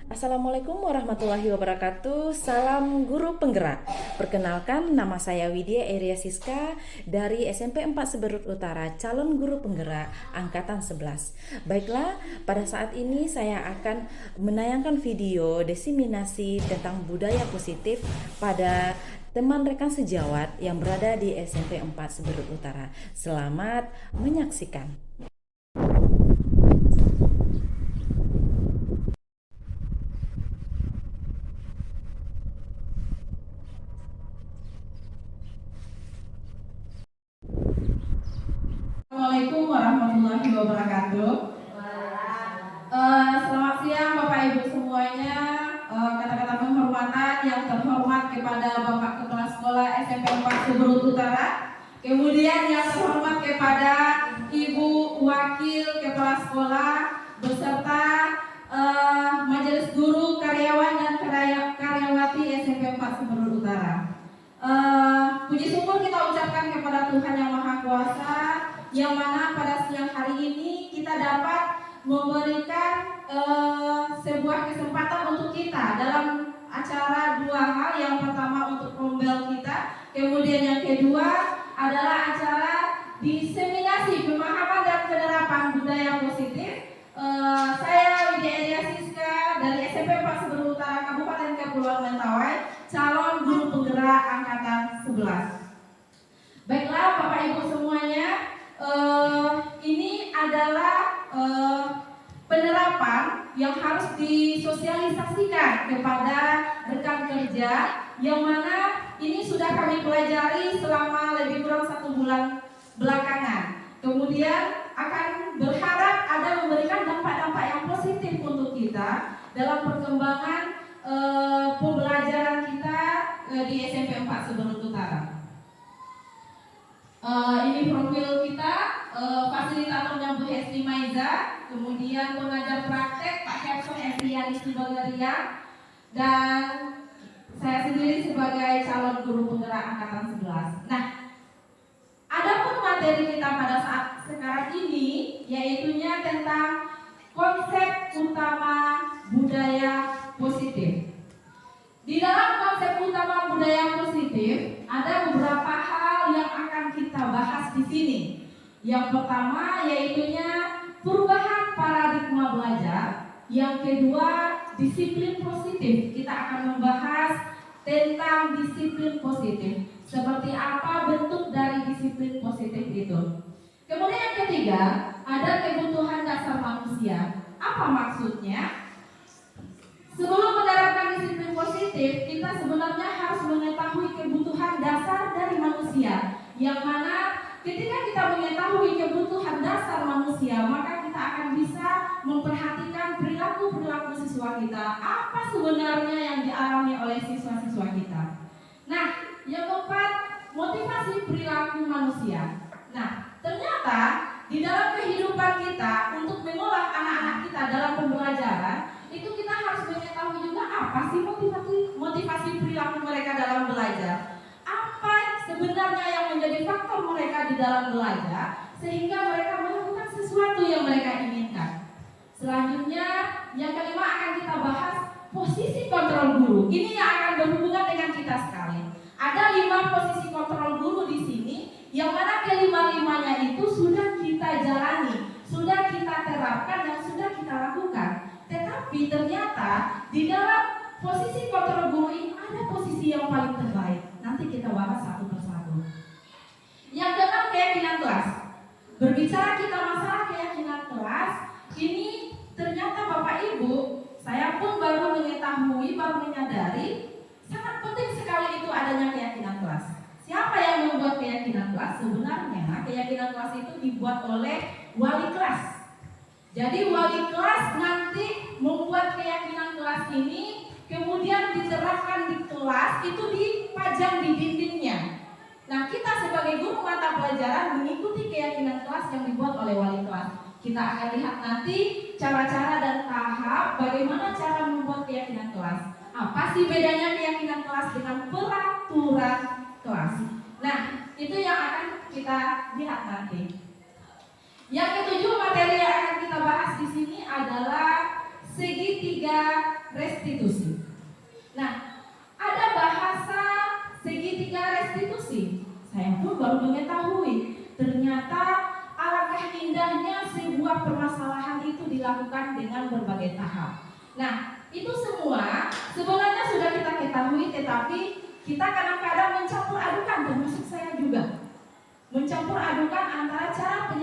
Assalamualaikum warahmatullahi wabarakatuh. Salam guru penggerak. Perkenalkan, nama saya Widya Eria Siska dari SMP 4 Seberut Utara, calon guru penggerak angkatan 11. Baiklah, pada saat ini saya akan menayangkan video diseminasi tentang budaya positif pada teman rekan sejawat yang berada di SMP 4 Seberut Utara. Selamat menyaksikan. Assalamualaikum warahmatullahi wabarakatuh. Selamat siang Bapak Ibu semuanya. Kata-kata penghormatan yang terhormat kepada Bapak Kepala Sekolah SMP 4 Seberut Utara. Kemudian yang terhormat kepada Ibu Wakil Kepala Sekolah beserta Majelis Guru, karyawan dan karyawati SMP 4 Seberut Utara. Puji syukur kita ucapkan kepada Tuhan Yang Maha Kuasa, yang mana pada siang hari ini kita dapat memberikan sebuah kesempatan untuk kita dalam acara dua hal. Yang pertama untuk rombel kita, kemudian yang kedua adalah acara diseminasi pemahaman dan penerapan budaya positif. Saya Widya Eria Siska dari SMP 4 Seberut Utara Kabupaten Kepulauan Mentawai, calon guru penggerak angkatan 11. Baiklah Bapak Ibu semuanya, ini adalah penerapan yang harus disosialisasikan kepada rekan kerja, yang mana ini sudah kami pelajari selama lebih kurang 1 bulan belakangan. Kemudian akan berharap ada memberikan dampak-dampak yang positif untuk kita dalam perkembangan pembelajaran kita di SMP 4 Seberut Utara. Ini profil kita, fasilitatornya Bu Hesti Maiza, kemudian pengajar praktek Pak Kepson Efrianis Bagaria, dan saya sendiri sebagai calon guru penggerak angkatan 11. Nah, adapun materi kita pada saat sekarang ini yaitunya tentang konsep utama budaya positif. Di dalam konsep utama budaya positif ada beberapa hal yang akan kita bahas di sini. Yang pertama yaitunya perubahan paradigma belajar. Yang kedua, disiplin positif. Kita akan membahas tentang disiplin positif. Seperti apa bentuk dari disiplin positif itu. Kemudian yang ketiga, ada kebutuhan dasar manusia. Apa maksudnya? Sebelum menerapkan disiplin positif, kita sebenarnya harus mengetahui kebutuhan dasar dari manusia. Yang mana ketika kita mengetahui kebutuhan dasar manusia, maka kita akan bisa memperhatikan perilaku-perilaku siswa kita. Apa sebenarnya yang dialami oleh siswa-siswa kita. Nah, yang keempat, motivasi perilaku manusia. Nah, ternyata di dalam kehidupan kita untuk mengolah anak-anak kita dalam pembelajaran, itu kita harus mengetahui juga apa sih motivasi perilaku mereka dalam belajar. Apa sebenarnya yang menjadi faktor mereka di dalam belajar sehingga mereka melakukan sesuatu yang mereka inginkan. Selanjutnya, yang kelima akan kita bahas posisi kontrol guru. Ini yang akan berhubungan dengan kita sekali. Ada 5 posisi kontrol guru di sini, yang mana kelima-limanya itu sudah kita jalani, sudah kita terapkan dan sudah kita lakukan. Tetapi ternyata di dalam posisi kontrol guru ini ada posisi yang paling terbaik. Nanti kita bahas satu persatu. Yang keenam, keyakinan kelas. Berbicara kita masalah keyakinan kelas, ini ternyata Bapak Ibu, saya pun baru mengetahui, baru menyadari sangat penting sekali itu adanya keyakinan kelas. Siapa yang membuat keyakinan kelas? Sebenarnya keyakinan kelas itu dibuat oleh wali kelas. Jadi wali kelas nanti membuat keyakinan kelas ini, kemudian diterapkan di kelas, itu dipajang di dindingnya. Nah, kita sebagai guru mata pelajaran mengikuti keyakinan kelas yang dibuat oleh wali kelas. Kita akan lihat nanti cara-cara dan tahap bagaimana cara membuat keyakinan kelas. Apa sih bedanya keyakinan kelas dengan peraturan kelas? Nah, itu yang akan kita lihat nanti. Yang ketujuh, materi yang akan kita bahas di sini adalah segitiga restitusi. Nah, ada bahasa segitiga restitusi. Saya pun baru mengetahui, ternyata alangkah indahnya sebuah permasalahan itu dilakukan dengan berbagai tahap. Nah, itu semua sebenarnya sudah kita ketahui, tetapi kita kadang-kadang mencampur adukan, termasuk saya juga. Mencampur adukan antara cara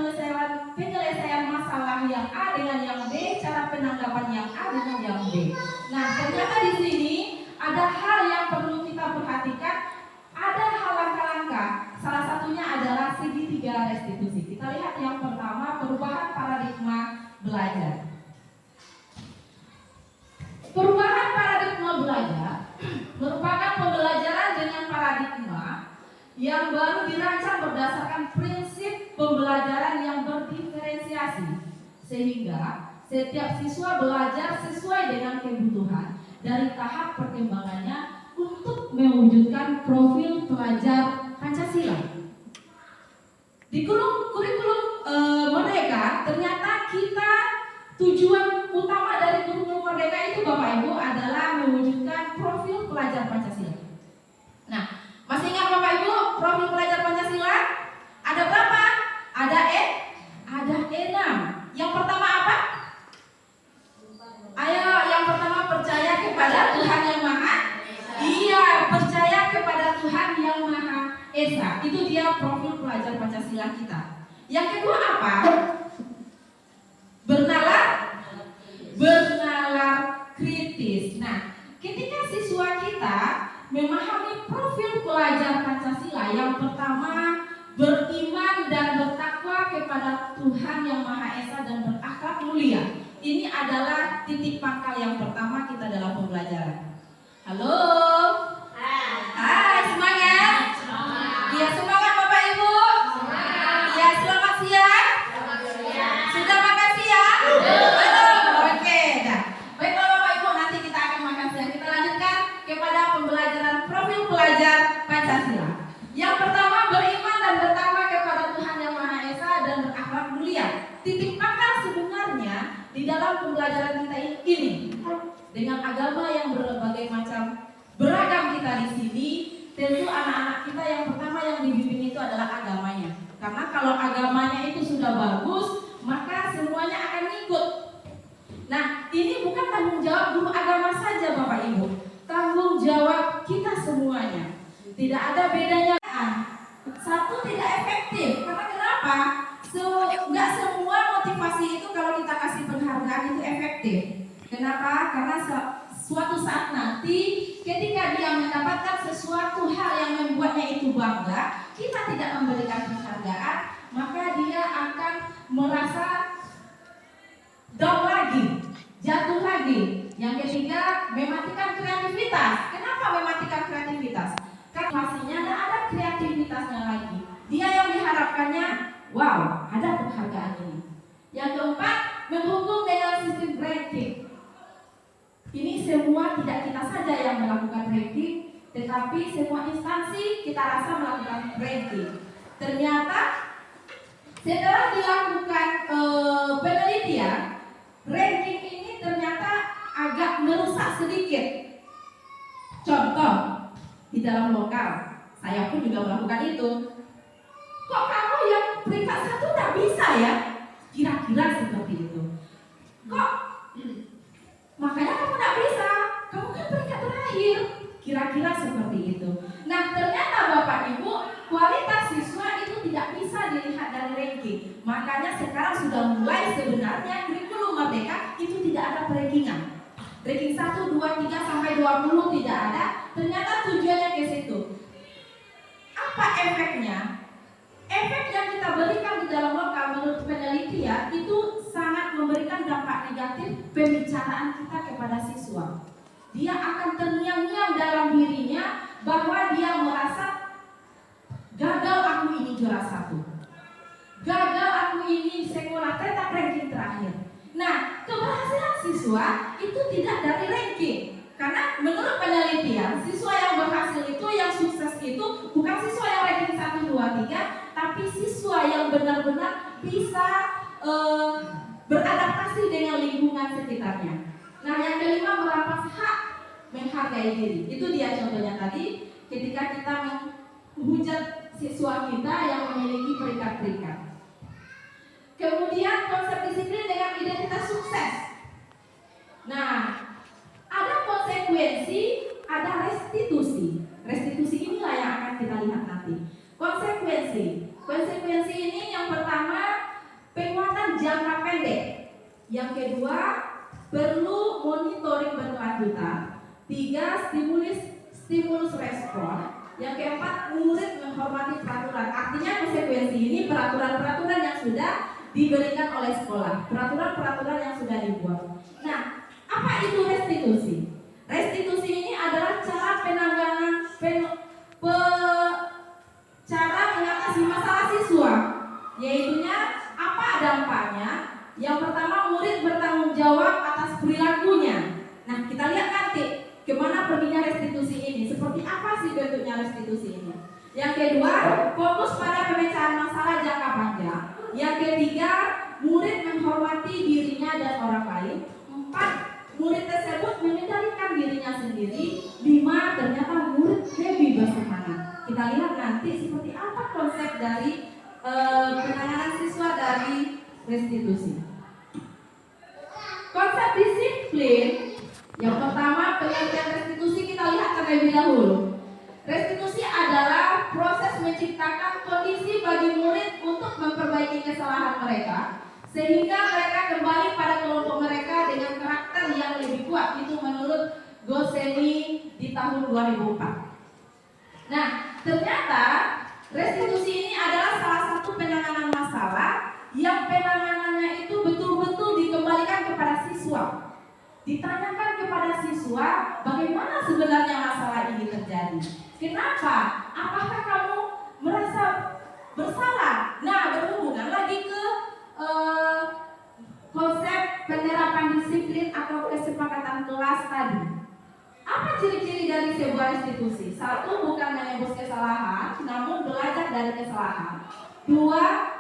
penyelesaian masalah yang A dengan yang B, cara penanggapan yang A dengan yang B. Nah, ternyata di sini ada hal yang perlu kita perhatikan, ada hal langkah-langkah. Salah satunya adalah segitiga restitusi. Kita lihat yang pertama, perubahan paradigma belajar. Perubahan paradigma belajar merupakan pembelajaran dengan paradigma yang baru dirancang berdasarkan prinsip pembelajaran yang berdiferensiasi, sehingga setiap siswa belajar sesuai dengan kebutuhan dari tahap perkembangannya untuk mewujudkan profil pelajar Pancasila. Di kurikulum Merdeka, ternyata kita tujuan utama dari kurikulum Merdeka itu Bapak Ibu adalah mewujudkan profil pelajar Pancasila. Nah, masih ingat Bapak Ibu profil pelajar Pancasila? Ada berapa? Ada 6. Yang pertama apa? Ayo, yang pertama percaya kepada Tuhan Yang Maha. Iya, percaya kepada Tuhan Yang Maha Esa. Itu dia profil pelajar Pancasila kita. Yang kedua apa? Bernalar kritis. Nah, ketika siswa kita memahami profil pelajar Pancasila, yang pertama beriman dan bertakwa kepada Tuhan Yang Maha Esa dan berakhlak mulia. Ini adalah titik pangkal yang pertama kita dalam pembelajaran. Halo. Hai, semangat. Iya, semangat Bapak Ibu. Iya, selamat siang. Sudah makan siang? Belum. Oke, dah. Baiklah Bapak Ibu, nanti kita akan makan siang. Kita lanjutkan kepada pembelajaran profil pelajar Pancasila. Yang pertama, beriman dan bertakwa kepada Tuhan Yang Maha Esa dan berakhlak mulia. Titik pangkal sebenarnya di dalam pembelajaran kita ini dengan agama yang berbagai macam beragam kita di sini, tentu anak-anak kita yang pertama yang dibimbing itu adalah agamanya. Karena kalau agamanya itu sudah bagus, maka semuanya akan ikut. Nah, ini bukan tanggung jawab guru agama saja Bapak Ibu, tanggung jawab kita semuanya. Tidak ada bedanya. Satu tidak efektif, karena kenapa? Nggak semua motivasi itu kalau kita kasih penghargaan itu efektif. Kenapa? Karena suatu saat nanti ketika dia mendapatkan sesuatu hal yang membuatnya itu bangga, kita tidak memberikan penghargaan, maka dia akan merasa down lagi, jatuh lagi. Yang ketiga, mematikan kreativitas. Kenapa mematikan kreativitas? Karena pastinya tidak ada kreativitasnya lagi. Dia yang diharapkannya, wow, ada penghargaan ini. Yang keempat, menghukum dengan sistem ranking. Ini semua tidak kita saja yang melakukan ranking, tetapi semua instansi kita rasa melakukan ranking. Ternyata setelah dilakukan penelitian, ranking ini ternyata agak merusak sedikit. Contoh, di dalam lokal, saya pun juga melakukan itu. Kok kamu yang peringkat 1 tidak bisa ya? Kira-kira seperti itu. Kok makanya kamu tidak bisa? Kamu kan peringkat terakhir. Kira-kira seperti itu. Nah, ternyata Bapak Ibu, kualitas siswa itu tidak bisa dilihat dari ranking. Makanya sekarang sudah mulai sebenarnya kurikulum Merdeka itu tidak ada perankingan. Ranking 1, 2, 3 sampai 20 tidak ada. Ternyata tujuannya ke situ. Apa efeknya? Efek yang kita berikan di dalam lokal menurut penelitian itu sangat memberikan dampak negatif pembicaraan kita kepada siswa. Dia akan terngiang-ngiang dalam dirinya bahwa dia merasa gagal aku ini juara 1. Gagal aku ini sekolah tetap ranking terakhir. Nah, keberhasilan siswa itu tidak dari ranking. Karena menurut penelitian, siswa yang berhasil itu, yang sukses itu bukan siswa yang ranking 1, 2, 3, tapi siswa yang benar-benar bisa beradaptasi dengan lingkungan sekitarnya. menghargai diri. Itu dia contohnya tadi ketika kita menghujat siswa kita yang memiliki peringkat-peringkat. Kemudian konsep disiplin dengan identitas sukses. Nah, ada konsekuensi, ada restitusi. Restitusi inilah yang akan kita lihat nanti. Konsekuensi ini yang pertama penguatan jangka pendek. Yang kedua perlu monitoring berkelanjutan. 3 stimulus respon. Yang keempat murid menghormati peraturan. Artinya konsekuensi ini peraturan-peraturan yang sudah diberikan oleh sekolah, peraturan-peraturan yang sudah dibuat. Nah, apa itu restitusi? Restitusi ini adalah cara penanganan cara mengatasi masalah siswa, yaitunya apa dampaknya? Yang pertama, murid bertanggung jawab atas perilakunya. Nah, kita lihat nanti kemana perginya restitusi ini, seperti apa sih bentuknya restitusi ini. Yang kedua, fokus pada pemecahan masalah jangka panjang. Yang ketiga, murid menghormati dirinya dan orang lain. 4, murid tersebut mengendalikan dirinya sendiri. 5, ternyata murid lebih bersemangat. Kita lihat nanti seperti apa konsep dari penanganan siswa dari restitusi. Konsep disiplin yang pertama, pengertian restitusi kita lihat terlebih dahulu. Restitusi adalah proses menciptakan kondisi bagi murid untuk memperbaiki kesalahan mereka sehingga mereka kembali pada kelompok mereka dengan karakter yang lebih kuat. Itu menurut Goseni di tahun 2004. Nah, ternyata restitusi ini adalah salah satu penanganan masalah yang penanganannya itu betul-betul dikembalikan kepada siswa. Ditanyakan kepada siswa bagaimana sebenarnya masalah ini terjadi. Kenapa? Apakah kamu merasa bersalah? Nah, berhubungan lagi ke konsep penerapan disiplin atau kesepakatan kelas tadi. Apa ciri-ciri dari sebuah restitusi? 1, bukan menebus kesalahan, namun belajar dari kesalahan. 2,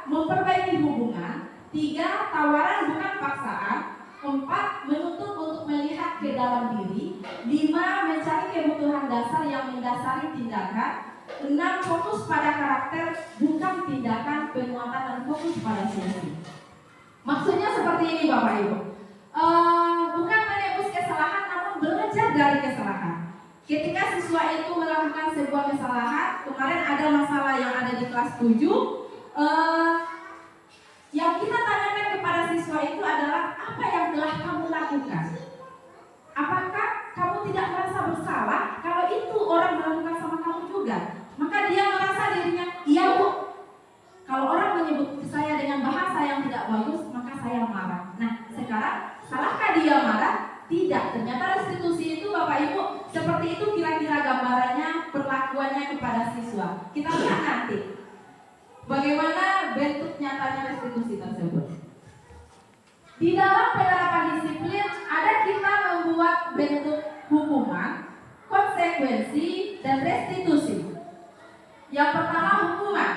memperbaiki hubungan. 3, tawaran bukan paksaan. 4, menuntut untuk melihat ke dalam diri. 5, mencari kebutuhan dasar yang mendasari tindakan. 6, fokus pada karakter bukan tindakan, penguatan dan fokus pada solusi. Maksudnya seperti ini Bapak Ibu. Bukan menebus kesalahan namun belajar dari kesalahan. Ketika siswa itu melakukan sebuah kesalahan, kemarin ada masalah yang ada di kelas 7, yang kita tanyakan kepada siswa itu adalah apa yang telah kamu lakukan? Apakah kamu tidak merasa bersalah kalau itu orang melakukan sama kamu juga? Maka dia merasa dirinya, iya Bu, kalau orang menyebut saya dengan bahasa yang tidak bagus, maka saya marah. Nah, sekarang salahkah dia marah? Tidak. Ternyata restitusi itu Bapak Ibu seperti itu kira-kira gambarannya, perlakuannya kepada siswa. Kita lihat nanti bagaimana bentuk nyatanya restitusi tersebut. Di dalam penerapan disiplin ada kita membuat bentuk hukuman, konsekuensi, dan restitusi. Yang pertama hukuman.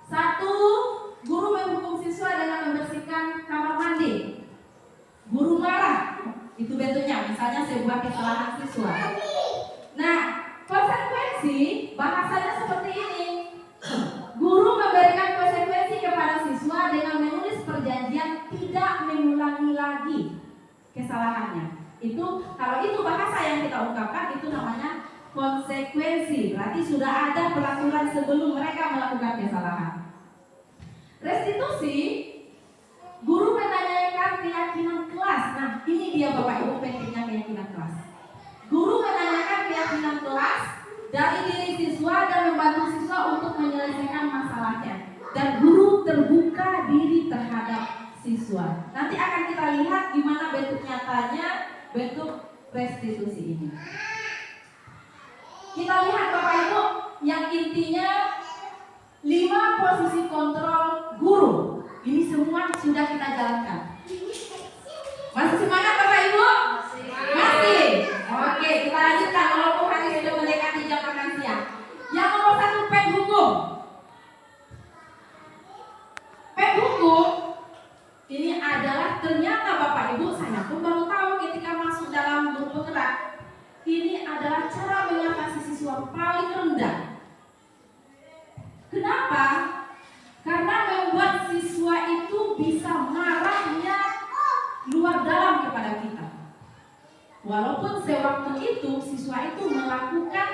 1, guru menghukum siswa dengan membersihkan kamar mandi. Guru marah, itu bentuknya, misalnya sebuah kesalahan siswa. Nah, konsekuensi bahasanya seperti ini. Guru memberikan konsekuensi kepada siswa dengan menulis perjanjian tidak mengulangi lagi kesalahannya. Itu kalau itu bahasa yang kita ungkapkan itu namanya konsekuensi. Berarti sudah ada peraturan sebelum mereka melakukan kesalahan. Restitusi, guru menanyakan keyakinan kelas. Nah, ini dia Bapak Ibu pentingnya keyakinan kelas. Guru menanyakan keyakinan kelas dari diri siswa dan membantu siswa untuk menyelesaikan masalahnya. Dan guru terbuka diri terhadap siswa. Nanti akan kita lihat gimana bentuk nyatanya, bentuk restitusi ini. Kita lihat Bapak Ibu, yang intinya 5 posisi kontrol guru. Ini semua sudah kita jalankan. Masih semangat Bapak Ibu? Masih. Oke, kita lanjutkan walaupun hari sudah mendekati jam makan siang. Yang nomor 1, pen hukum. Pen hukum ini adalah ternyata Bapak Ibu, saya pun baru tahu ketika masuk dalam grup penggerak. siswa paling rendah. Kenapa? Karena membuat siswa itu bisa marahnya luar dalam kepada kita. Walaupun sewaktu itu siswa itu melakukan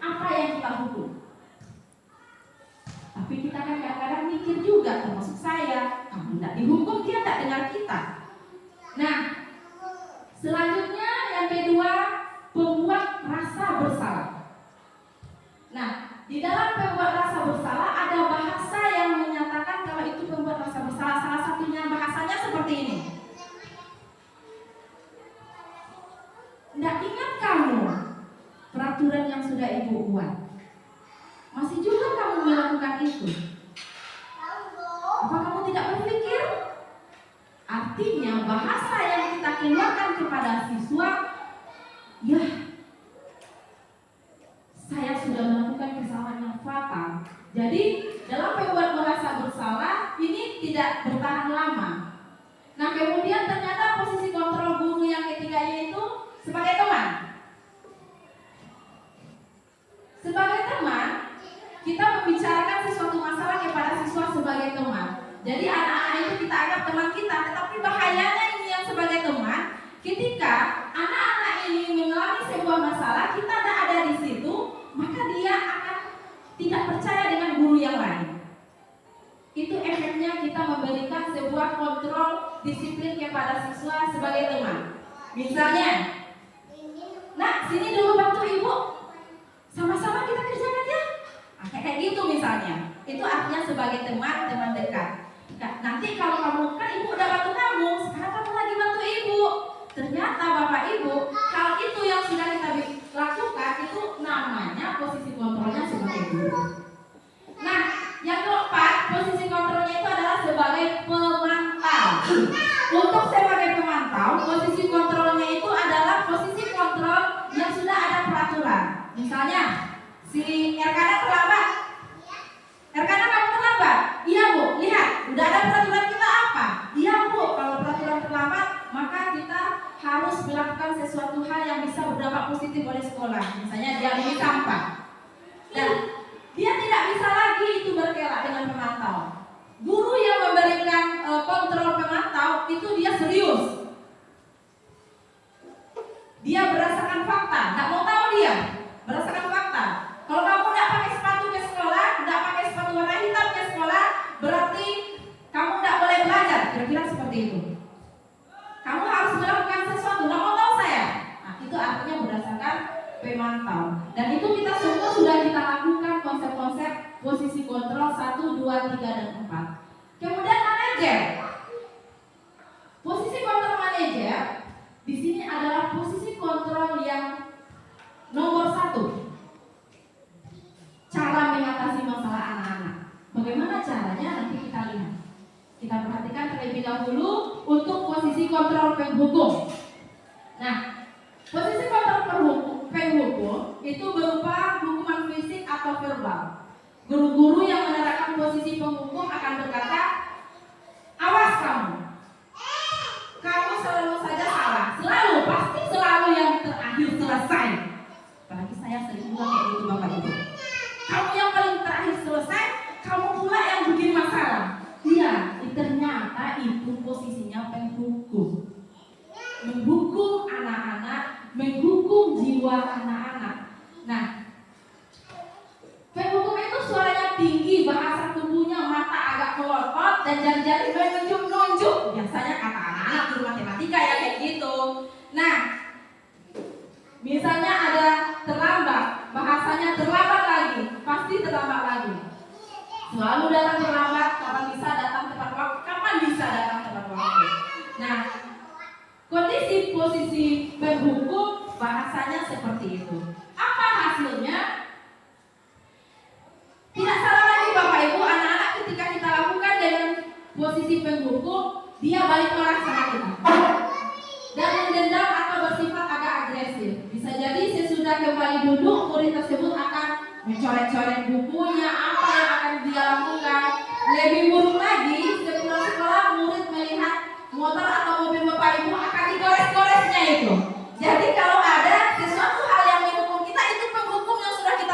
apa yang kita hukum. Tapi kita kan kadang-kadang mikir juga, termasuk saya, kamu tidak dihukum, dia tidak dengar kita. Nah, selanjutnya yang kedua, pembuat rasa bersalah. Nah, di dalam pembuat rasa bersalah ada bahasa yang menyatakan kalau itu pembuat rasa bersalah. Salah satunya bahasanya seperti ini. Tidak ingat kamu peraturan yang sudah ibu buat? Masih juga kamu melakukan itu? Apa kamu tidak berpikir? Artinya bahasa yang kita keluarkan kepada siswa, ya, saya sudah melakukan kesalahan yang fatal. Jadi dalam pembuat merasa bersalah ini tidak bertahan lama. Nah, kemudian ternyata posisi kontrol guru yang ketiga yaitu sebagai teman. Sebagai teman, kita membicarakan sesuatu masalah kepada siswa sebagai teman. Jadi anak-anak itu kita anggap teman kita, tetapi bahayanya ini yang sebagai teman, ketika anak-anak ini mengalami sebuah masalah, kita tidak ada di situ, maka dia akan tidak percaya dengan guru yang lain. Itu efeknya kita memberikan sebuah kontrol disiplin kepada siswa sebagai teman. Misalnya, nah sini dulu bantu ibu, sama-sama kita kerjakan ya. Nah, kayak gitu misalnya. Itu artinya sebagai teman, teman dekat. Nah, nanti kalau kamu, kan ibu udah bantu kamu, sekarang kamu lagi bantu ibu. Ternyata bapak ibu, hal itu yang sudah kita lakukan itu namanya posisi kontrolnya sebagai guru. Nah, yang keempat, posisi kontrolnya itu adalah sebagai pemantau. Untuk sebagai pemantau, posisi kontrolnya itu adalah posisi kontrol yang sudah ada peraturan. Misalnya, si Erkana terlambat. Erkana kamu terlambat? Iya bu, lihat, udah ada peraturan kita apa? Iya bu, kalau peraturan terlambat, maka kita harus melakukan sesuatu hal yang bisa berdampak positif oleh sekolah. Misalnya dia ambil sampah. Dan dia tidak bisa lagi itu berkelak dengan pemantau. Guru yang memberikan kontrol pemantau itu dia serius. Dia berdasarkan fakta, tidak mau tahu dia. Berdasarkan fakta. Kalau kamu tidak pakai sepatu ke sekolah, tidak pakai sepatu warna hitam ke sekolah, berarti kamu tidak boleh belajar. Kira-kira seperti itu. Kamu harus melakukan sesuatu, tidak mau tahu saya. Nah, itu artinya berdasarkan pemantau. Dan itu kita semua sudah kita lakukan konsep-konsep posisi kontrol 1, 2, 3, dan 4. Kemudian manajer. Posisi kontrol manajer di sini adalah posisi kontrol yang nomor 1. Cara mengatasi masalah anak-anak. Bagaimana caranya nanti kita lihat. Kita perhatikan terlebih dahulu untuk posisi kontrol penghukum. Nah, posisi kontrol penghukum itu berupa hukuman fisik atau verbal. Guru-guru yang menerapkan posisi penghukum akan berkata, awas kamu. Kamu selalu saja salah. Selalu, pasti selalu yang terakhir selesai. Apalagi saya sering bilang kayak gitu Bapak Ibu. Kamu yang paling terakhir selesai, kamu pula yang bikin masalah. Iya, ternyata itu posisinya penghukum. Menghukum anak-anak, menghukum jiwa anak-anak. Nah, penghukum itu suaranya tinggi, bahasa tubuhnya mata agak melotot dan jari-jari menunjuk-nunjuk. Biasanya kata anak-anak guru matematika ya kayak gitu. Nah, misalnya ada terlambat, bahasanya terlambat lagi, pasti terlambat lagi. Selalu datang terlambat, kapan bisa datang tepat waktu, kapan bisa datang tepat waktu. Nah, kondisi posisi penghukum bahasanya seperti itu. Apa hasilnya? Tidak salah lagi Bapak Ibu, anak-anak ketika kita lakukan dengan posisi penghukum, dia balik marah sama kita dan mendendam atau bersifat agak agresif. Bisa jadi sesudah kembali duduk, murid tersebut akan mencoret-coret bukunya, apa yang akan dia lakukan. Lebih buruk lagi, sepulang sekolah murid melihat motor atau mobil Bapak Ibu akan digores-goresnya itu. Jadi kalau ada sesuatu hal yang menghukum kita, itu penghukum yang sudah kita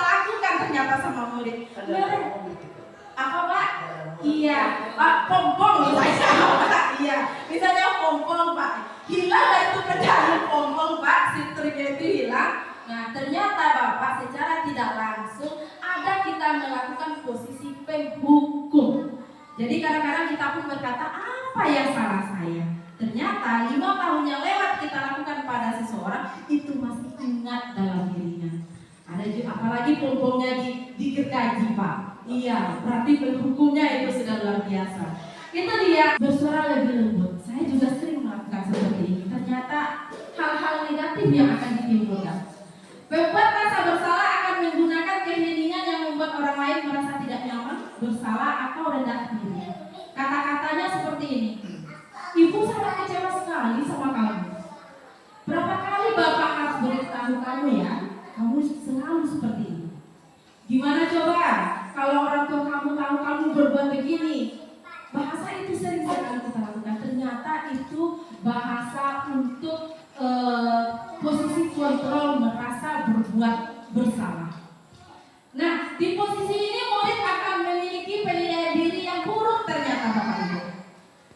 penghukum. Jadi kadang-kadang kita pun berkata, apa yang salah saya? Ternyata 5 tahun yang lewat kita lakukan pada seseorang itu masih ingat dalam dirinya. Ada juga, apalagi pompongnya digergaji, Pak. Iya, berarti penghukumnya itu sudah luar biasa. Itu dia bersuara lebih lembut. Saya juga sering melakukan seperti ini. Ternyata hal-hal negatif yang akan ditimbulkan. Pembuat rasa bersalah akan menggunakan keheningan yang membuat orang lain merasa tidak nyaman, bersalah atau rendah diri. Kata-katanya seperti ini. Ibu sangat kecewa sekali sama kamu. Berapa kali Bapak harus beritahu kamu ya, kamu selalu seperti ini. Gimana coba kalau orang tua kamu tahu kamu berbuat begini? Bahasa itu sering sekali kita lakukan. Ternyata itu bahasa untuk posisi kontrol merasa berbuat bersalah. Nah, di posisi ini murid akan memiliki penilaian diri yang buruk ternyata Bapak Ibu.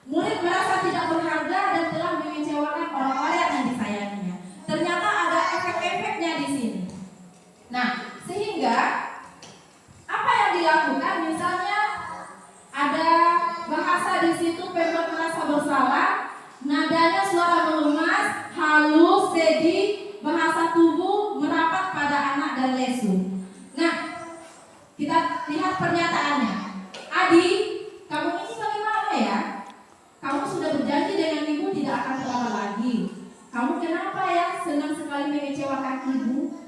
Murid merasa tidak berharga dan telah mengecewakan orang-orang yang disayanginya. Ternyata ada efek-efeknya di sini. Nah, sehingga apa yang dilakukan? Misalnya ada bahasa di situ pembuat merasa bersalah, nadanya suara melemas, halus, sedih, bahasa tubuh merapat pada anak dan lesu. Nah, kita lihat pernyataannya. Adi, kamu ini bagaimana ya? Kamu sudah berjanji dengan ibu tidak akan terlambat lagi. Kamu kenapa ya senang sekali mengecewakan ibu?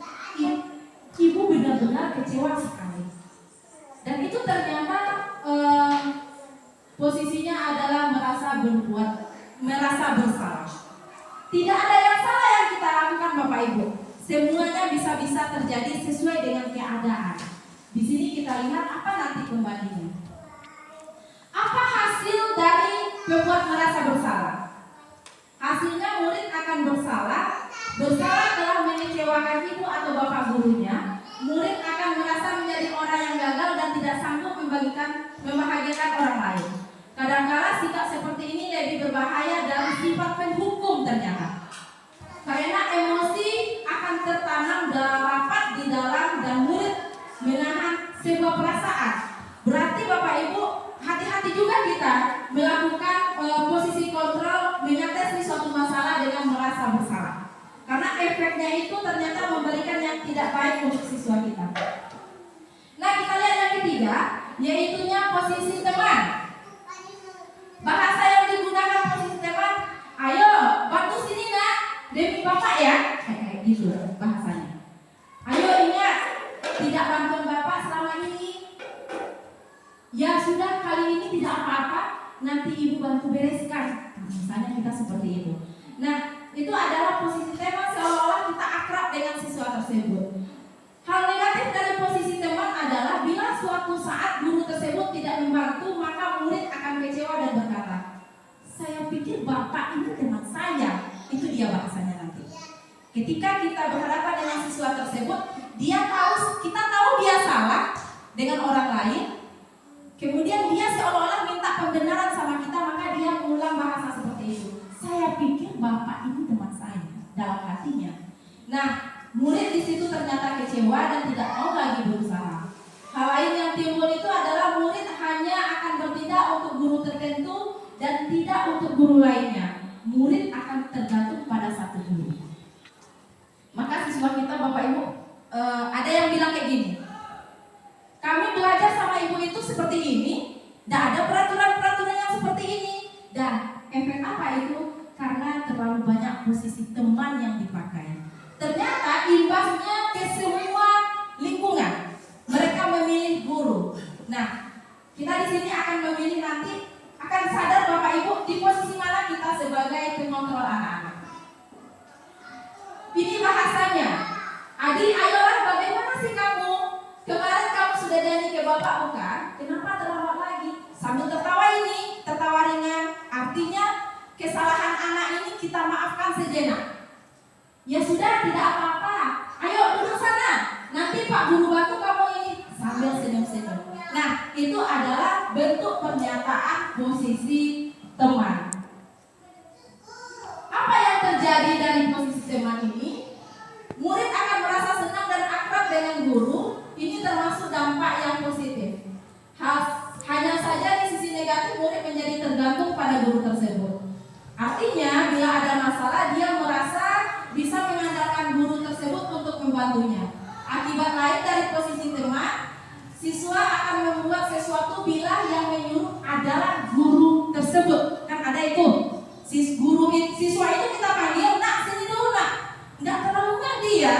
Ibu benar-benar kecewa sekali. Dan itu ternyata posisinya adalah merasa bersalah. Tidak ada yang salah yang kita lakukan Bapak Ibu. Semuanya bisa-bisa terjadi sesuai dengan keadaan. Di sini kita lihat apa nanti kembalinya. Apa hasil dari membuat merasa bersalah? Hasilnya murid akan bersalah telah mengecewakan ibu atau bapak gurunya. Murid akan merasa menjadi orang yang gagal dan tidak sanggup membahagiakan orang lain. Kadang-kala sikap seperti ini lebih berbahaya dari sifat penghukum ternyata. Karena emosi akan tertanam dalam rapat di dalam dan murid menahan sebuah perasaan. Berarti Bapak Ibu hati-hati juga kita melakukan posisi kontrol mengatasi suatu masalah dengan merasa bersalah. Karena efeknya itu ternyata memberikan yang tidak baik untuk siswa kita. Nah, kita lihat yang ketiga, yaitunya posisi teman. Bahasa yang digunakan posisi teman, ayo bantu sini nak, demi bapak ya, kayak gitu bahasanya. Ayo ingat, tidak bantuan bapak selama ini. Ya sudah, kali ini tidak apa-apa, nanti ibu bantu bereskan. Misalnya kita seperti itu. Nah, itu adalah posisi teman seolah-olah kita akrab dengan siswa tersebut. Hal negatif dari posisi teman adalah bila suatu saat guru tersebut tidak membantu, maka murid akan kecewa dan berkata, saya pikir bapak ini teman saya. Itu dia bahasanya nanti. Ketika kita berhadapan dengan siswa tersebut, kita tahu dia salah dengan orang lain. Kemudian dia seolah-olah minta pembenaran sama kita, maka dia mengulang bahasa seperti itu. Saya pikir bapak ini teman saya dalam hatinya. Nah, murid di situ ternyata kecewa dan tidak mau lagi berusaha. Hal lain yang timbul itu adalah murid hanya akan bertindak untuk guru tertentu dan tidak untuk guru lainnya. Murid akan tergantung pada satu guru. Maka siswa kita Bapak Ibu ada yang bilang kayak gini. Kami belajar sama ibu itu seperti ini, tidak ada peraturan-peraturan yang seperti ini. Dan efek apa itu? Karena terlalu banyak posisi teman yang dipakai. Ternyata imbasnya ke semua lingkungan. Mereka memilih guru. Nah, kita di sini akan memilih nanti, akan sadar Bapak Ibu di posisi mana kita sebagai pengontrol anak-anak. Ini bahasanya. Adi, ayolah bagaimana sih kamu? Kemarin kamu sudah janji ke Bapak bukan? Kenapa terlambat lagi? Sambil tertawa ini, tertawa ringan. Artinya kesalahan anak ini kita maafkan sejenak. Ya sudah, tidak apa-apa. Ayo duduk sana. Nanti Pak Guru bantu kamu ini. Sambil senyum-senyum. Nah, itu adalah bentuk pernyataan posisi teman. Apa yang terjadi dari posisi teman ini? Murid akan merasa senang dan akrab dengan guru. Ini termasuk dampak yang positif. Hal satunya. Akibat lain dari posisi teman, siswa akan membuat sesuatu bila yang menyuruh adalah guru tersebut. Kan ada itu. Siswa itu kita panggil, nak sini dulu nak. Nggak terlalu ngerti ya.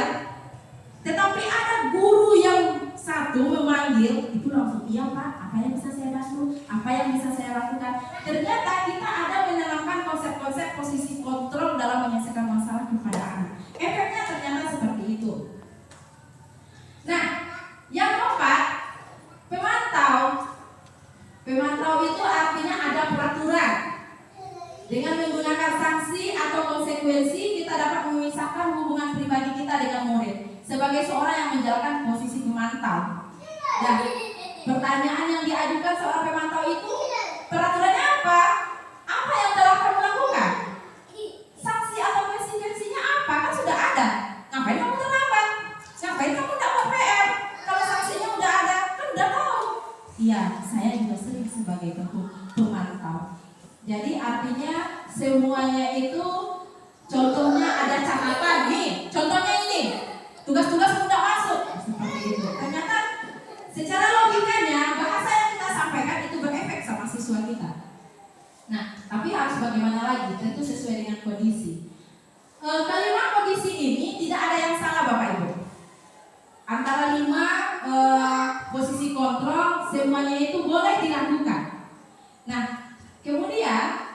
Tetapi ada guru yang satu memanggil, itu langsung iya Pak, apa yang bisa saya bantu, apa yang bisa saya lakukan. Ternyata kita ada menanamkan konsep-konsep posisi kontrol dalam menyelesaikan masalah kepada anak. Efeknya ternyata seperti itu. Nah, yang keempat, pemantau. Pemantau itu artinya ada peraturan. Dengan menggunakan sanksi atau konsekuensi, kita dapat memisahkan hubungan pribadi kita dengan murid sebagai seorang yang menjalankan posisi pemantau. Nah, pertanyaan yang diajukan seorang pemantau itu, peraturannya apa? Apa yang telah kamu lakukan? Sanksi atau konsekuensinya apa? Kan sudah ada. Ngapain kamu terlambat? Ngapain kamu tidak buat PR? Kalau sanksinya udah ada, kan udah tahu. Iya, saya juga sering sebagai pemantau. Jadi artinya semuanya itu, contohnya ada catatan nih. Contohnya ini, tugas-tugas tidak masuk seperti itu. Ternyata secara logikanya bahasa yang kita sampaikan itu berefek sama siswa kita. Nah, tapi harus bagaimana lagi? Tentu sesuai dengan kondisi. Kalimat kondisi ini tidak ada yang salah Bapak Ibu. Antara 5 posisi kontrol semuanya itu boleh dilakukan. Nah, kemudian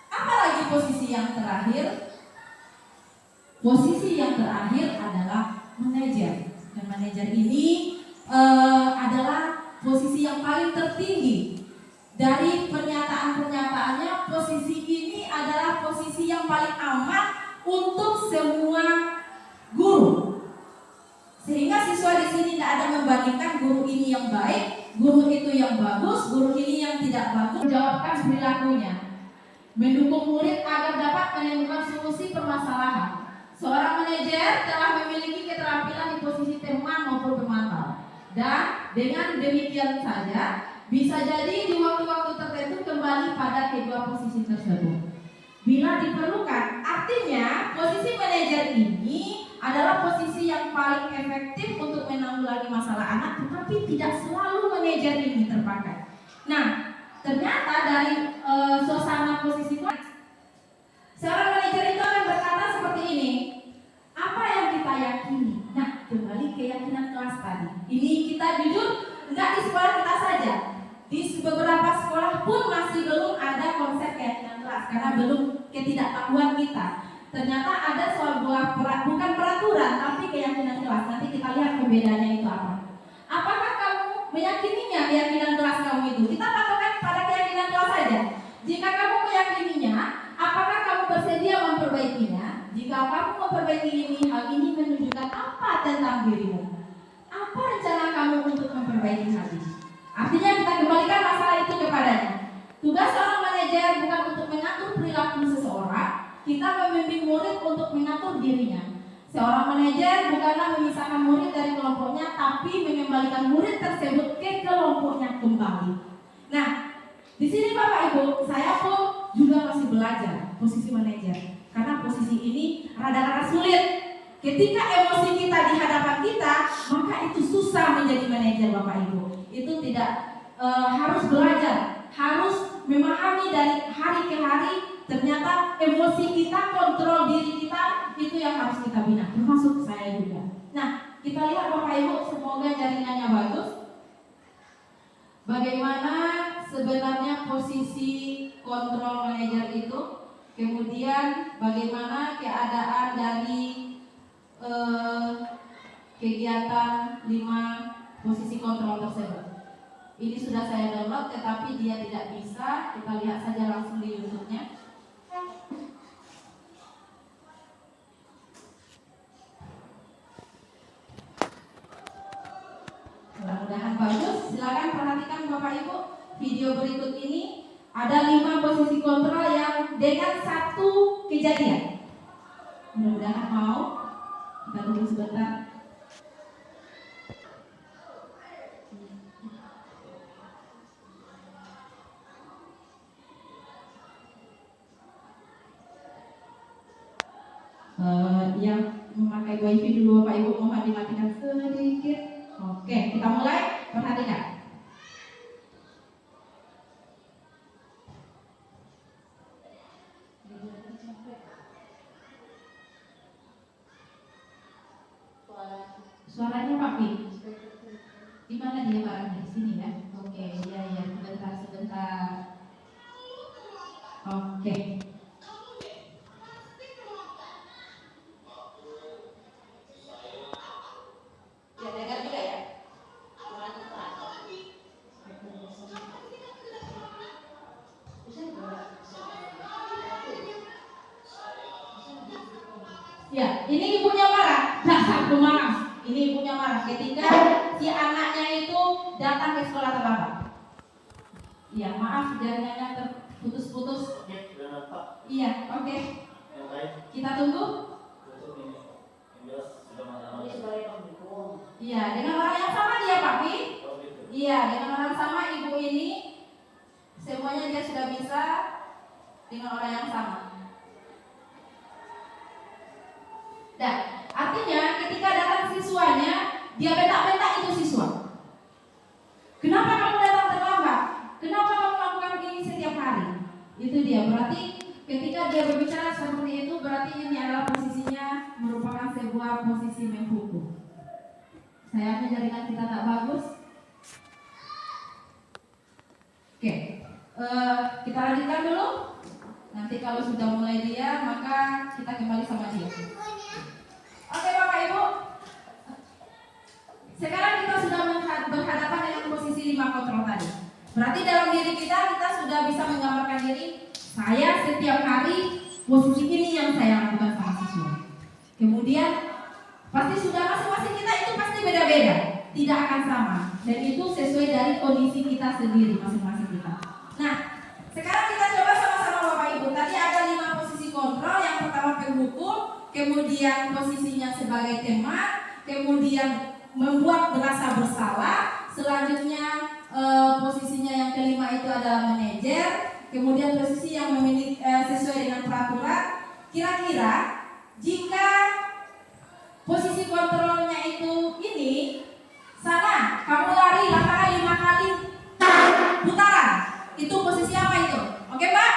apa lagi posisi yang terakhir? Posisi yang terakhir adalah manajer. Dan manajer ini adalah posisi yang paling tertinggi. Dari pernyataan-pernyataannya, posisi ini adalah posisi yang paling aman untuk semua guru. Sehingga siswa di sini tidak ada membandingkan guru ini yang baik, guru itu yang bagus, guru ini yang tidak bagus. Menjawabkan perilakunya, mendukung murid agar dapat menemukan solusi permasalahan. Seorang manajer telah memiliki keterampilan di posisi teman maupun pemantau. Dan dengan demikian saja, bisa jadi di waktu-waktu tertentu kembali pada kedua posisi tersebut. Bila diperlukan, artinya posisi manajer ini adalah posisi yang paling efektif untuk menanggulangi masalah anak, tetapi tidak selalu manajer ini terpakai. Nah, ternyata dari suasana posisi seorang manajer itu akan berkata seperti ini, apa yang kita yakini? Nah, kembali keyakinan kelas tadi. Ini kita jujur, enggak di sekolah kita saja. Di beberapa sekolah pun masih belum ada konsep keyakinan kelas karena belum ketidaktahuan kita. Ternyata ada sebuah bukan peraturan tapi keyakinan kelas. Nanti kita lihat perbedaannya itu apa. Apakah kamu meyakininya keyakinan kelas kamu itu? Kita patokan pada keyakinan kelas saja. Jika kamu meyakininya, apakah kamu bersedia memperbaikinya? Jika kamu memperbaiki ini, hal ini menunjukkan apa tentang dirimu? Apa rencana kamu untuk memperbaiki hal ini? Artinya kita kembalikan masalah itu kepadanya. Tugas seorang manajer bukan untuk mengatur perilaku seseorang, kita membimbing murid untuk mengatur dirinya. Seorang manajer bukanlah memisahkan murid dari kelompoknya, tapi mengembalikan murid tersebut ke kelompoknya kembali. Nah, di sini Bapak Ibu, saya pun juga masih belajar posisi manajer. Karena posisi ini rada-rada sulit. Ketika emosi kita di hadapan kita, maka itu susah menjadi manajer Bapak Ibu. Itu tidak harus belajar, harus memahami dari hari ke hari. Ternyata emosi kita, kontrol diri kita, itu yang harus kita bina, termasuk saya juga. Nah, kita lihat Bapak Ibu, semoga jaringannya bagus. Bagaimana sebenarnya posisi kontrol manajer itu, kemudian bagaimana keadaan dari kegiatan 5 posisi kontrol tersebut. Ini sudah saya download, tetapi dia tidak bisa. Kita lihat saja langsung di YouTube-nya. Mudah-mudahan bagus. Silakan perhatikan Bapak Ibu video berikut ini. Ada 5 posisi kontrol yang dengan satu kejadian. Mudah-mudahan mau. Kita tunggu sebentar. Yang memakai wifi dulu Bapak Ibu mohon dimatikan sedikit. Oke, kita mulai. Perhatikan. Suaranya Pak Pi. Di mana dia barangnya? Di sini ya. Oke, iya ya, sebentar. Oke. Ya, dengar juga ya. Ya, ini ibunya marah. Dasar pemalas. Ini ibunya marah ketika si anaknya itu datang ke sekolah terlambat. Iya, maaf jaringannya terputus-putus. Iya, oke. Kita tunggu. Iya, dengan orang yang sama dia, Pak Pi. Iya, dengan orang sama ibu ini. Semuanya dia sudah bisa dengan orang yang sama. Dan artinya ketika datang siswanya, dia bentak-bentak itu siswa. Kenapa kamu datang terlambat? Kenapa kamu lakukan ini setiap hari? Itu dia. Berarti ketika dia berbicara seperti itu, berarti ini adalah posisinya merupakan sebuah posisi menghukum. Sayangnya jaringan kita tak bagus. Oke, kita lanjutkan dulu. Nanti kalau sudah mulai dia, maka kita kembali sama dia. Oke Bapak Ibu, sekarang kita sudah berhadapan dengan posisi 5 kontrol tadi. Berarti dalam diri kita sudah bisa menggambarkan diri, saya setiap hari posisi ini yang saya lakukan sama siswa. Kemudian pasti sudah masing-masing kita itu pasti beda-beda, tidak akan sama. Dan itu sesuai dari kondisi kita sendiri masing-masing kita. Nah, sekarang kita coba sama-sama Bapak Ibu. Tadi ada 5 posisi kontrol. Yang pertama penghukum, kemudian posisinya sebagai teman, kemudian membuat merasa bersalah, selanjutnya posisinya yang kelima itu adalah manajer, kemudian posisi yang memiliki sesuai dengan peraturan. Kira-kira jika posisi kontrolnya itu ini, sana kamu lari lapangan 5 kali putaran, itu posisi apa itu? Oke Pak?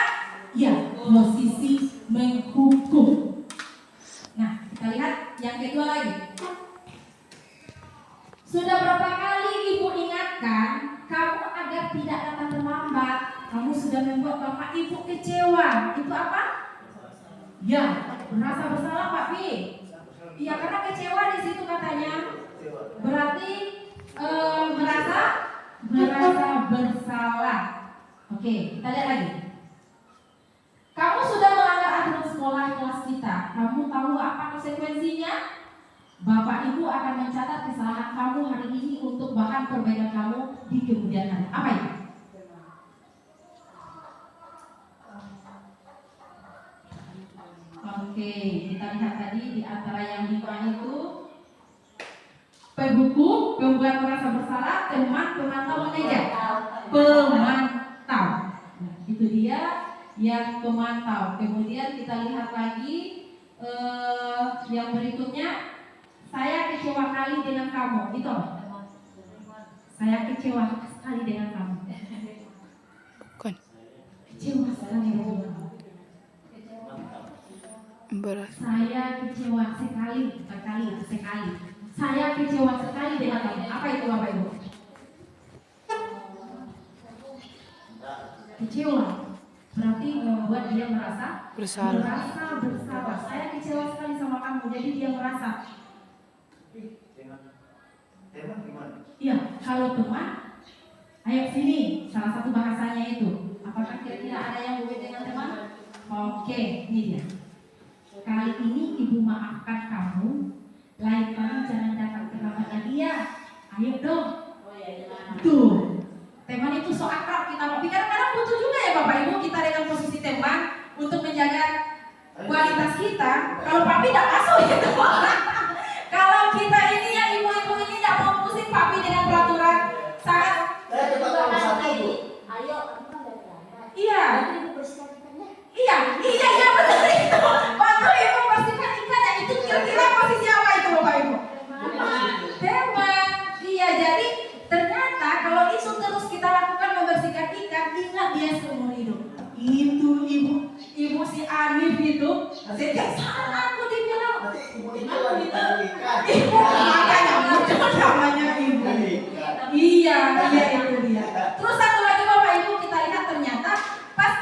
Ya, posisi menghukum. Nah, kita lihat yang kedua lagi. Sudah berapa kali ibu ingatkan kamu agar tidak datang terlambat? Kamu sudah membuat bapak ibu kecewa. Itu apa? Ya, merasa bersalah Pak Pi. Iya, karena kecewa di situ katanya. Berarti merasa bersalah. Oke, kita lihat lagi. Kamu sudah melanggar aturan sekolah kelas kita. Kamu tahu apa konsekuensinya? Bapak Ibu akan mencatat kesalahan kamu hari ini untuk bahan perbaikan kamu di kemudian hari. Apa itu? Oke, kita lihat tadi di antara yang 5 itu penghukum, pembuat merasa bersalah, teman, pemantau, manajer. Pemantau. Nah, itu dia yang pemantau. Kemudian kita lihat lagi yang berikutnya. Saya kecewa kali dengan kamu. Itu apa? Saya kecewa sekali dengan kamu. Kecewa sekali dengan kamu. Saya kecewa sekali, sekali. Saya kecewa sekali dengan kamu. Apa itu Bapak Ibu? Kecewa. Berarti membuat dia merasa bersalah. Saya kecewa sekali sama kamu. Jadi dia merasa. Teman gimana? Iya, kalau teman, ayo sini. Salah satu bahasanya itu. Apakah kira-kira ada yang berbeda dengan teman? Oke, ini dia. Kali ini ibu maafkan kamu. Lain kali jangan datang terlambatnya dia. Ayo dong. Tuh, teman itu so akrab kita. Tapi kadang-kadang butuh juga ya Bapak Ibu kita dengan posisi teman untuk menjaga kualitas kita. Kalau papi tidak masuk gitu. Kalau kita ini yang ibu-ibu ini tidak mau pusing papi dengan peraturan sangat. Ayo, Iya. ibu bersihkan ikannya. Iya benar itu. Bantu ibu bersihkan ikan ya. Itu kira Ibu makanya muncul namanya ibu. Iya itu dia. Terus satu lagi Bapak Ibu kita lihat ternyata pas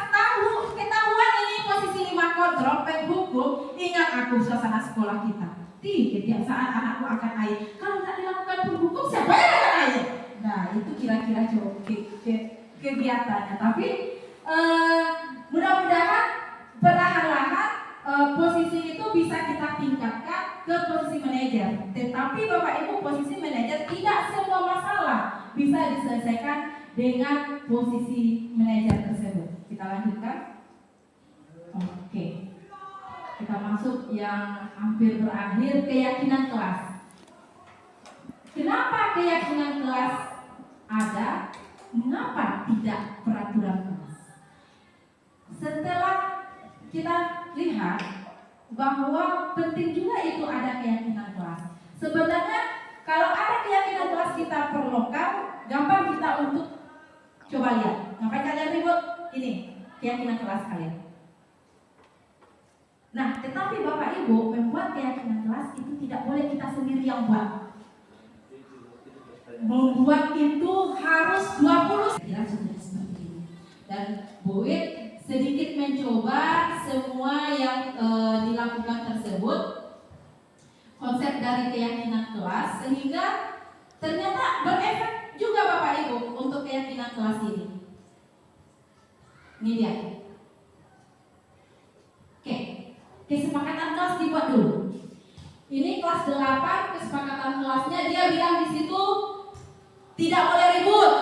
ketahuan ini posisi 5 kontrol hukum, ingat aku suasana sekolah kita. Setiap saat anakku akan air. Kalau tak dilakukan hukum siapa yang akan air? Nah itu kira-kira kegiatannya. Tapi mudah-mudahan perlahan-lahan posisi itu bisa kita tingkatkan ke posisi manajer. Tetapi Bapak Ibu posisi manajer tidak semua masalah bisa diselesaikan dengan posisi manajer tersebut. Kita lanjutkan. Oke. Kita masuk yang hampir berakhir, keyakinan kelas. Kenapa keyakinan kelas ada? Mengapa tidak peraturan kelas? Setelah kita lihat bahwa penting juga itu ada keyakinan kelas. Sebenarnya kalau ada keyakinan kelas kita perlokal, gampang kita untuk coba lihat. Ngapain kalian ribut? Ini keyakinan kelas kalian. Nah, tetapi Bapak Ibu membuat keyakinan kelas itu tidak boleh kita sendiri yang buat. Membuat itu harus 20. Tidak sudah seperti ini. Dan Bu Wit sedikit mencoba semua yang dilakukan tersebut, konsep dari keyakinan kelas, sehingga ternyata berefek juga Bapak Ibu untuk keyakinan kelas ini. Ini dia. Oke, kesepakatan kelas dibuat dulu. Ini kelas 8, kesepakatan kelasnya dia bilang di situ tidak boleh ribut,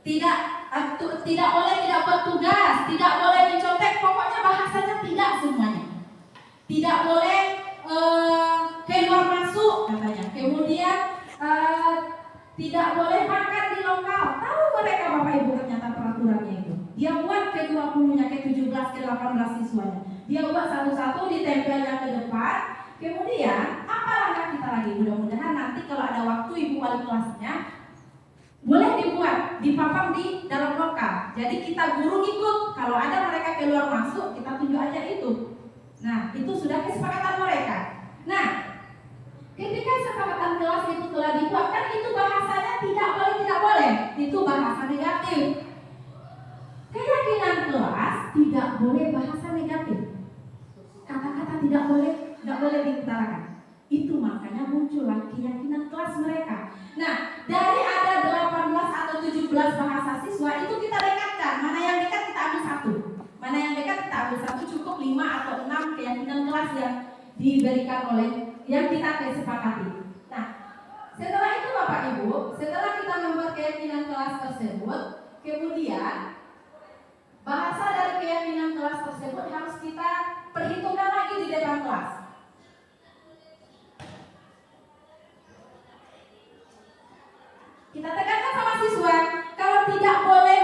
tidak boleh tidak buat tugas, tidak boleh mencontek, pokoknya bahasanya tidak semuanya. Tidak boleh keluar masuk katanya. Kemudian tidak boleh makan di lokal. Tahu mereka Bapak Ibu ternyata peraturannya itu. Dia buat ke 20-nya, ke 17, ke 18 siswanya. Dia buat satu-satu ditempelnya ke depan. Kemudian apa langkah kita lagi? Mudah-mudahan nanti kalau ada waktu Ibu wali kelasnya boleh dibuat, dipapang di dalam lokal. Jadi kita guru ikut. Kalau ada mereka keluar masuk, kita tunjuk aja itu. Nah, itu sudah kesepakatan mereka. Nah, ketika kesepakatan kelas itu telah dibuat, kan itu bahasanya tidak boleh. Itu bahasa negatif. Keyakinan kelas tidak boleh bahasa negatif. Kata-kata tidak boleh diutarakan. Itu makanya muncullah keyakinan kelas mereka. Nah, dari ada 18 atau 17 bahasa siswa itu kita dekatkan. Mana yang dekat kita ambil satu. Mana yang dekat kita ambil satu, cukup 5 atau 6 keyakinan kelas yang diberikan oleh yang kita kesepakati. Nah, setelah itu Bapak Ibu, setelah kita membuat keyakinan kelas tersebut, kemudian bahasa dari keyakinan kelas tersebut harus kita perhitungkan lagi di depan kelas. Kita tekankan sama siswa, kalau tidak boleh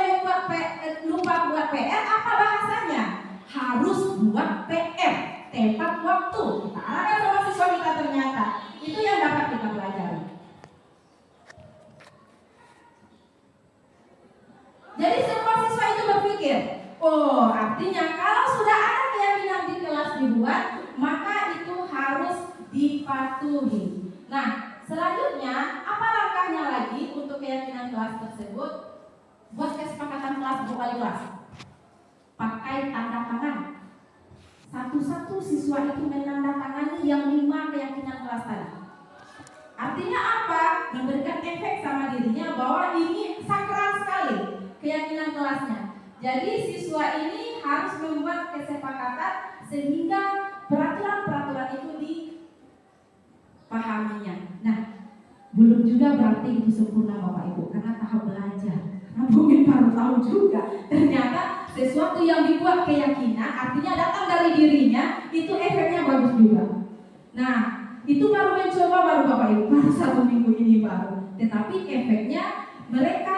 lupa buat PR, apa bahasanya? Harus buat PR, tepat waktu. Kita arahkan sama siswa kita ternyata. Itu yang dapat kita pelajari. Jadi semua siswa itu berpikir, oh artinya kalau sudah ada keyakinan di kelas dibuat, maka itu harus dipatuhi. Nah, selanjutnya apa langkahnya lagi untuk keyakinan kelas tersebut? Buat kesepakatan kelas wali kelas. Pakai tanda tangan. Satu-satu siswa itu menandatangani yang 5 keyakinan kelas tadi. Artinya apa? Memberikan efek sama dirinya bahwa ini sakral sekali keyakinan kelasnya. Jadi siswa ini harus membuat kesepakatan sehingga peraturan-peraturan itu dipahaminya. Nah, belum juga berarti itu sempurna Bapak Ibu, karena tahap belajar. Karena mungkin baru tahu juga ternyata sesuatu yang dibuat keyakinan artinya datang dari dirinya, itu efeknya bagus juga. Nah, itu baru mencoba baru Bapak Ibu, baru 1 minggu ini baru. Tetapi efeknya mereka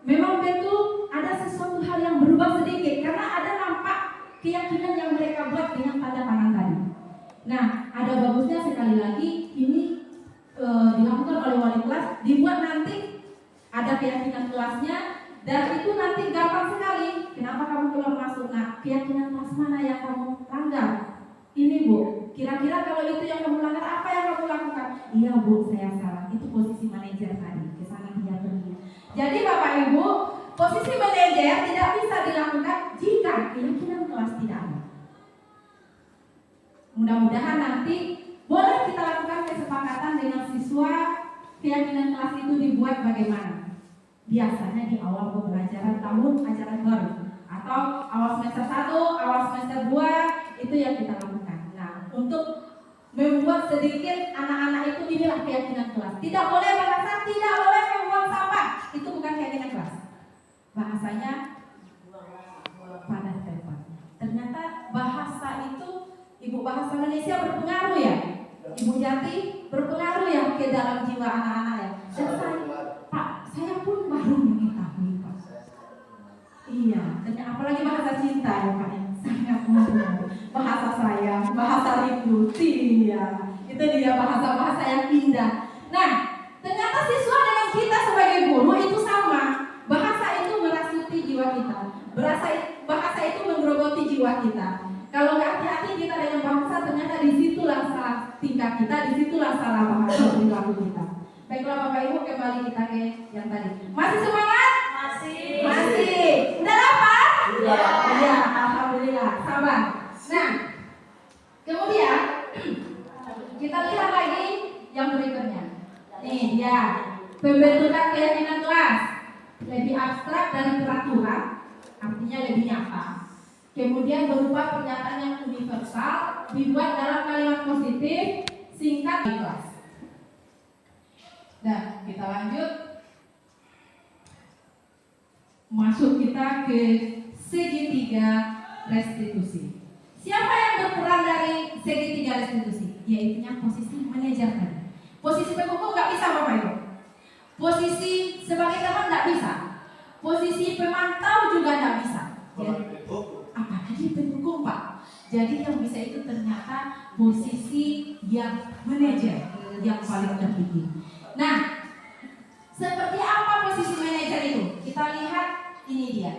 memang betul ada sesuatu hal yang berubah sedikit, karena ada nampak keyakinan yang mereka buat dengan tanda tangan tadi. Nah, ada bagusnya sekali lagi ini dilakukan oleh wali kelas, dibuat nanti ada keyakinan kelasnya, dan itu nanti gampang sekali. Kenapa kamu keluar masuk? Nah, keyakinan kelas mana yang kamu langgar? Ini Bu, kira-kira kalau itu yang kamu Iya Bu, saya salah. Itu posisi manajer tadi. Ke sana dia pergi. Jadi Bapak Ibu, posisi manajer tidak bisa dilakukan jika keyakinan kelas tidak ada. Mudah-mudahan nanti boleh kita lakukan kesepakatan dengan siswa, keyakinan kelas itu dibuat bagaimana. Biasanya di awal pembelajaran tahun ajaran baru atau awal semester 1, awal semester 2 itu yang kita lakukan. Nah, untuk membuat sedikit anak-anak itu inilah keyakinan kelas. Tidak boleh bahasa, tidak boleh membuang sampah. Itu bukan keyakinan kelas. Bahasanya pada tempatnya. Ternyata bahasa itu, Ibu bahasa Malaysia berpengaruh ya. Ibu Jati berpengaruh ya ke dalam jiwa anak-anak ya. Dan saya pun baru mengetahui Pak. Iya, dan apalagi bahasa cinta ya Pak, sangat mempengaruhi bahasa sayang, bahasa rindu, iya. Itu dia bahasa-bahasa yang indah. Nah, ternyata siswa dengan kita sebagai guru itu sama. Bahasa itu merasuki jiwa kita. Bahasa itu menggerogoti jiwa kita. Kalau nggak hati-hati kita dengan bahasa, ternyata disitulah salah tingkah kita, disitulah salah bahasa perilaku kita. Baiklah Bapak Ibu, kembali kita ke yang tadi. Masih semangat? Masih. Udah dapat? Iya, alhamdulillah. Sabar. Nah, kemudian kita lihat lagi yang berikutnya. Nih dia, pembentukan keyakinan kelas lebih abstrak dari peraturan, artinya lebih nyata. Kemudian berupa pernyataan yang universal, dibuat dalam kalimat positif, singkat di kelas. Dan kita lanjut. Masuk kita ke segitiga restitusi. Siapa yang berperan dari segitiga restitusi? Yaitu posisi manajer tadi. Posisi penghukum nggak bisa Bapak Ibu. Posisi sebagai teman nggak bisa. Posisi pemantau juga nggak bisa. Apalagi penghukum Pak. Jadi yang bisa itu ternyata posisi yang manajer yang paling tertinggi. Nah, seperti apa posisi manajer itu? Kita lihat ini dia.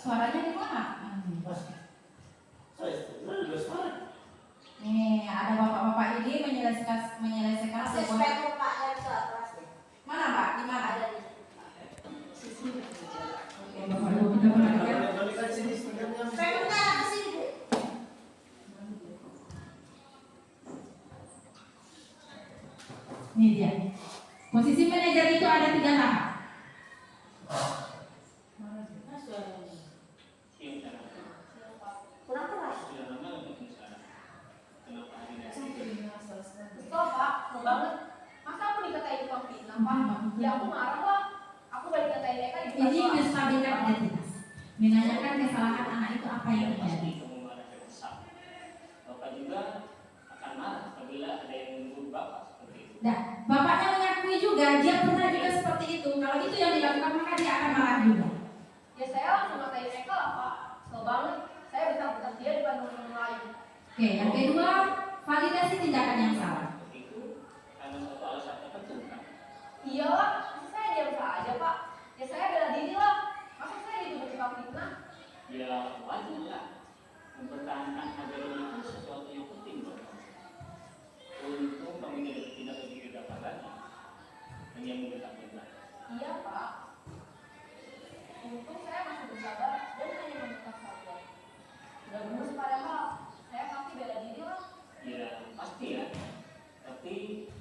Suaranya di mana? Nih, ada bapak-bapak ini menyelesaikan sebuah. Mana Pak? Di mana? Ada di Oke, Bapak Ibu kita perhatikan. Ini dia. Posisi manajer itu ada 3 tahap. Kurang keras. Pak, mau banget. Masa aku dikatain tukang fitnah, Pak? Ya aku marah lah. Aku balik katain mereka. Ini menstabilkan identitas. Menanyakan kesalahan anak itu apa yang terjadi. Bapak juga akan marah apabila ada yang menyebut Bapak seperti itu. Nah, bapaknya mengakui juga, dia pernah juga seperti itu. Kalau itu yang dilakukan maka dia akan marah juga. Ya saya langsung ngatain mereka lah Pak. Kesel banget. Saya bentak-bentak dia depan teman-teman lain. Oke, yang kedua, validasi tindakan yang salah. Itu karena satu alasan tertentu kan? Iyalah, masa saya diam saja Pak. Ya saya bela diri lah. Masa saya dituduh tukang fitnah? Ya wajar lah. Mempertahankan agama itu sesuatu yang penting buat kamu. Untung kamu tidak begitu dapat lagi. Hanya membentak-bentak. Iya Pak. Untung saya masih bersabar dan hanya membentak saja. Udah gemes padahal. Saya pasti bela diri lah. Ya pasti ya. Tapi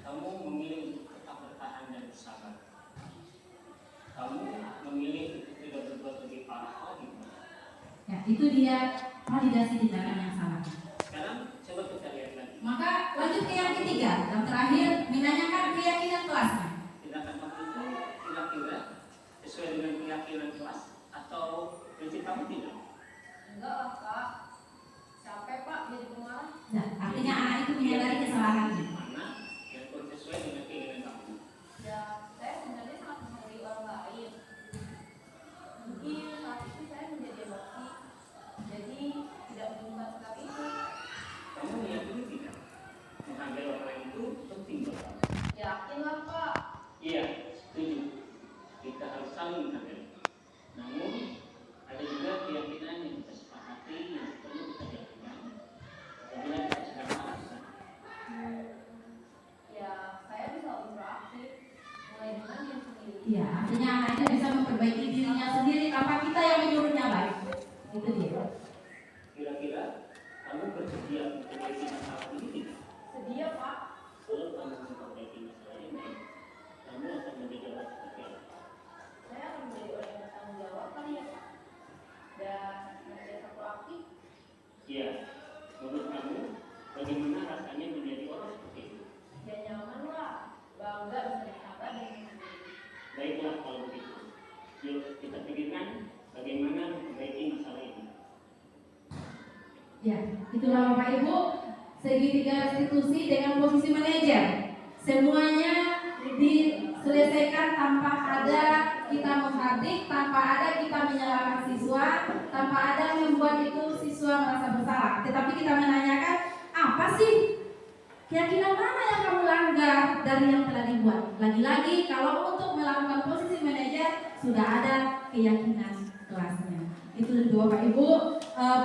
kamu memilih untuk tetap bertahan dan bersabar. Kamu memilih untuk tidak berbuat lebih parah lagi. Ya, itu dia validasi tindakan yang salah. Sekarang coba kita lihat lagi. Maka lanjut ke yang ketiga, yang terakhir menanyakan keyakinan kelasnya. Tindakan kamu itu kira-kira sesuai dengan keyakinan kelas atau prinsip kamu tidak? Enggak lah Kak. Capek Pak jadi pemarah. Nah, artinya anak itu menyadari kesalahannya. Mana yang sesuai dengan keinginan kamu? Ya, saya sebenarnya sangat menghargai orang lain. Mungkin saat itu saya menjadi emosi. Jadi tidak menemukan sikap itu. Kamu meyakini tidak? Menghargai orang lain itu penting buat kamu. Yakin lah Pak. Iya, Ya, artinya anak itu bisa memperbaiki dirinya sendiri tanpa kita yang menyuruhnya baik. Itu dia. Kira-kira kamu bersedia memperbaiki masalah ini tidak? Sedia, Pak. Kalau kamu memperbaiki masalah ini, kamu akan menjadi orang seperti apa? Saya akan menjadi orang yang bertanggung jawab kali ya, Pak. Dan senantiasa proaktif. Iya, menurut kamu bagaimana rasanya menjadi orang seperti itu? Ya nyaman lah. Bangga bisa bersahabat dengan sendiri. Baiklah kalau begitu. Yuk kita pikirkan bagaimana memperbaiki masalah ini. Ya, itulah Bapak Ibu segitiga restitusi dengan posisi manajer. Semuanya diselesaikan tanpa ada kita menghardik, tanpa ada kita menyalahkan siswa, tanpa ada membuat itu siswa merasa bersalah. Tetapi kita menanyakan, apa sih keyakinan mana yang kamu langgar dari yang telah dibuat? Lagi-lagi kalau untuk melakukan posisi manajer sudah ada keyakinan kelasnya. Itu Bapak Ibu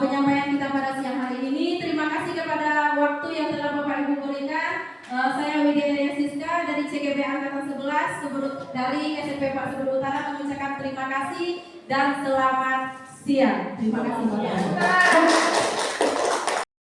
penyampaian kita pada siang hari ini. Terima kasih kepada waktu yang telah Bapak Ibu berikan. Saya Widya Eria Siska dari CGB Angkatan 11 dari SMP 4 Sebelum Utara mengucapkan terima kasih dan selamat siang. Terima kasih Bapak.